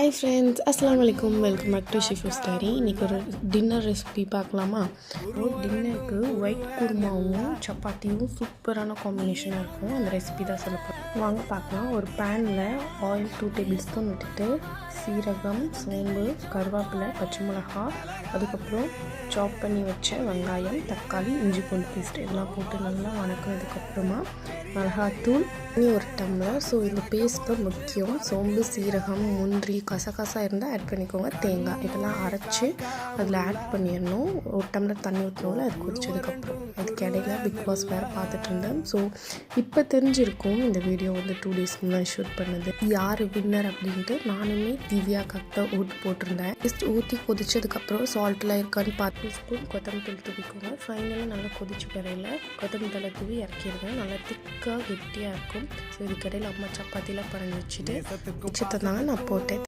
Hi friends, அஸ்ஸலாமு அலைக்கும். Welcome back to Shifu's diary. இன்றைக்கி ஒரு டின்னர் ரெசிபி பார்க்கலாமா? டின்னருக்கு ஒயிட் குருமாவும் சப்பாத்தியும் சூப்பரான காம்பினேஷனாக இருக்கும். அந்த ரெசிபி தான் சொல்லப்போம். வாங்க பார்க்கலாம். ஒரு பேனில் ஆயில் 2 டேபிள் ஸ்பூன் விட்டுட்டு சீரகம், சோம்பு, கருவேப்பிலை, பச்சை மிளகா, அதுக்கப்புறம் சாப் பண்ணி வச்ச வெங்காயம், தக்காளி, இஞ்சி பூண்டு பேஸ்ட் இதெல்லாம் போட்டு நல்லா வணக்கினதுக்கப்புறமா மிளகாத்தூள், ஒரு டம்ளர். ஸோ இந்த பேஸ்ட் தான் முக்கியம். சோம்பு, சீரகம், முந்திரி, கசகசா இருந்தால் ஆட் பண்ணிக்கோங்க. தேங்காய் இதெல்லாம் அரைச்சி அதில் ஆட் பண்ணிடணும். ஒரு டம்ளர் தண்ணி ஊற்றணும்ல, அது குடிச்சதுக்கப்புறம். அதுக்கு இடையில பிக் பாஸ் வேறு பார்த்துட்டு இருந்தேன். ஸோ இப்போ தெரிஞ்சிருக்கும் இந்த வீடியோ வந்து 2 டேஸ்க்கு முன்னாடி ஷூட் பண்ணது. யார் வின்னர் அப்படின்ட்டு நானுமே திவ்யாக்காக தான் ஊற்றி போட்டிருந்தேன். ஜஸ்ட் ஊற்றி கொதிச்சதுக்கப்புறம் சால்ட்லாம் இருக்கான்னு பார்த்து ஸ்பூன் கொத்தமல்லி தூள் தூவிக்கோங்க. ஃபைனலாக நல்லா கொதிச்சு வரையில் கொத்தமல்லி தலை தூவி இறக்கிடுங்க. நல்லா திக்காக கெட்டியாக இருக்கும். ஸோ இதுக்கிடையில் அம்மா சப்பாத்திலாம் பண்ணி வச்சுட்டு வச்சுட்டு நான் போட்டேன்.